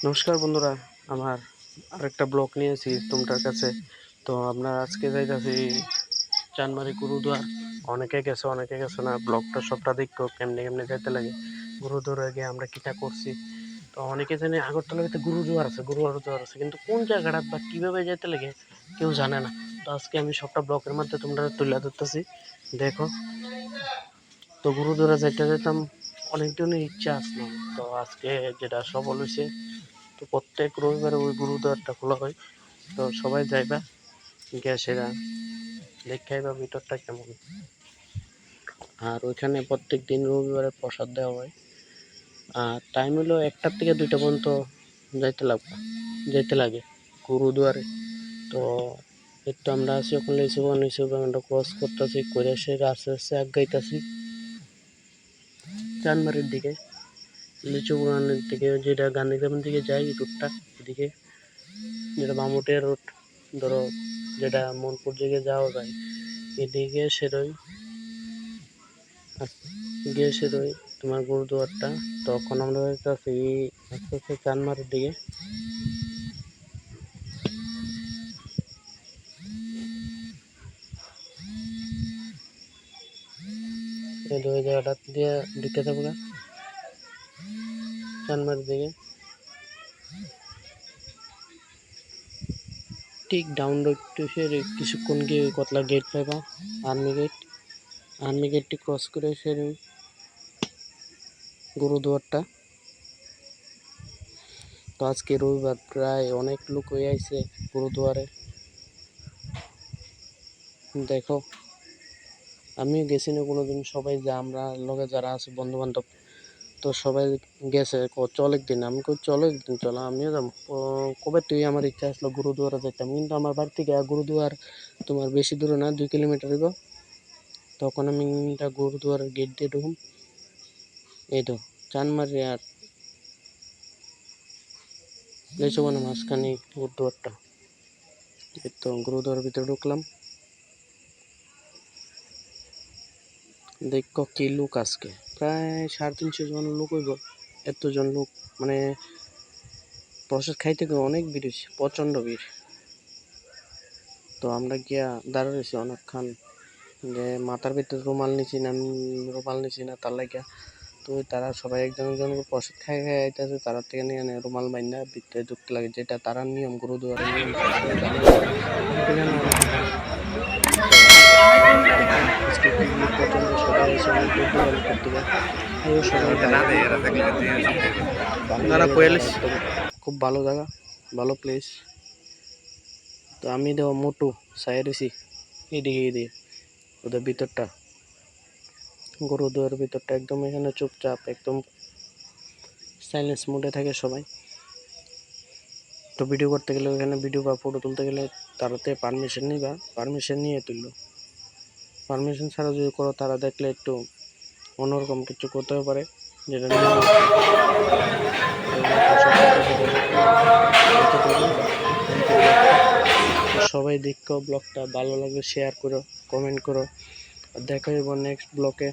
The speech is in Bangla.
নমস্কার বন্ধুরা, আমার আরেকটা ব্লগ নিয়েছি তোমাদের কাছে। তো আমরা আজকে যাইতেছি চানমারি গুরুদুয়ার। অনেকে গেছে না। ব্লগটা সবটা দেখো কেমনে কেমনে যাইতে লাগে গুরুদুয়ারে গিয়ে আমরা কিটা করছি। তো অনেকে জানে আগরতলাতে গুরুদুয়ার আছে, কিন্তু কোন জায়গাটা বা কিভাবে যেতে লাগে কেউ জানে না। তো আজকে আমি সবটা ব্লগের মধ্যে তোমরা তুলে ধরতেছি, দেখো। তো গুরুদুয়ারে যেতাম অনেকদিনের ইচ্ছা আসলাম, তো আজকে যেটা সফল হয়েছে। তো প্রত্যেক রবিবারে ওই গুরুদুয়ারটা খোলা হয়, তো সবাই যাইবা, গ্যাসেরা দেখাইবা ভিতরটা কেমন। আর ওইখানে প্রত্যেক দিন রবিবারে প্রসাদ দেওয়া হয়। আর টাইম হলো 1টা থেকে 2টা পর্যন্ত যাইতে লাগে গুরুদুয়ারে। তো একটু আমরা আছি ওখানে আমরা ক্রস করতেছি, করে সে আস্তে আস্তে আগাইতেছি চানমারির দিকে, লিচু বাগানের দিকে, যেটা গান্ধীগ্রামের দিকে যাই রুটটা এদিকে, যেটা বামুটিয়া রোড ধরো, যেটা মনপুর দিকে যাওয়া যায় এদিকে সেরই তোমার গুরুদুয়ারটা। তখন আমরা যাইতেছি আস্তে আস্তে চানমারির দিকে। এই দুই জায়গাটা দিয়ে ঢুকে থাকবো চানমারির দিকে। ঠিক ডাউন রোড কিছুক্ষণ গিয়ে কতলা গেট পাইবা, আর্মি গেটটি ক্রস করে গুরুদুয়ারটা। তো আজকে রবিবার, প্রায় অনেক লোক হয়ে আইছে গুরুদুয়ারে, দেখো। আমিও গেছি না কোনোদিন, সবাই যা আমরা লগে যারা আছে বন্ধু বান্ধব, তো সবাই গেছে চল একদিন। আমি কই চলো একদিন, চলো আমিও যাবো। কবে তুই, আমার ইচ্ছা আসলো গুরুদুয়ারে যেতাম, কিন্তু আমার বাড়ি থেকে গুরুদুয়ার তোমার বেশি দূরে না, 2 কিলোমিটার হইব। তখন আমি গুরুদুয়ারের গেট দিয়ে ঢুকুম, এই তো চানমারি আর লেচুবানের মাঝখানে গুরুদুয়ারটা। এই তো গুরুদুয়ারের ভিতরে ঢুকলাম, দেখো কি লোক আজকে, প্রায় 350 জন লোক হইব। এতজন লোক, মানে প্রসাদ খাইতে গিয়ে অনেক ভিড় হয়েছে, প্রচণ্ড ভিড়। তো আমরা গিয়া দাঁড়াইছি অনেকক্ষণ, যে মাথার ভিতরে রুমাল নিছি না তার লাগিয়া। তো তারা সবাই একজন একজন করে প্রসাদ খাই আইতেছে, তারা থেকে নিয়ে রুমাল বাইন্দা ভিতরে ঢুকতে লাগে, যেটা তারা নিয়ম, গুরুদুয়ারের নিয়ম। খুব ভালো জায়গা, ভালো প্লেস। তো আমি দেওয়া মোটু সাইড হয়েছি এদিকে ওদের ভিতরটা, গুরুদুয়ারের ভিতরটা একদম এখানে চুপচাপ, একদম সাইলেন্স মোডে থাকে সবাই। তো ভিডিও করতে গেলে, ওখানে ভিডিও বা ফটো তুলতে গেলে তারাতে পারমিশন নিবা, পারমিশন নিয়ে তুললো। পারমিশন ছাড়া যদি করো, তারা দেখলে একটু অন্যরকম কিছু করতেও পারে, যেটা সবাই দেখো ব্লগটা, ভালো লাগলে শেয়ার করো, কমেন্ট করো। আর দেখা যাবো নেক্সট ব্লগে।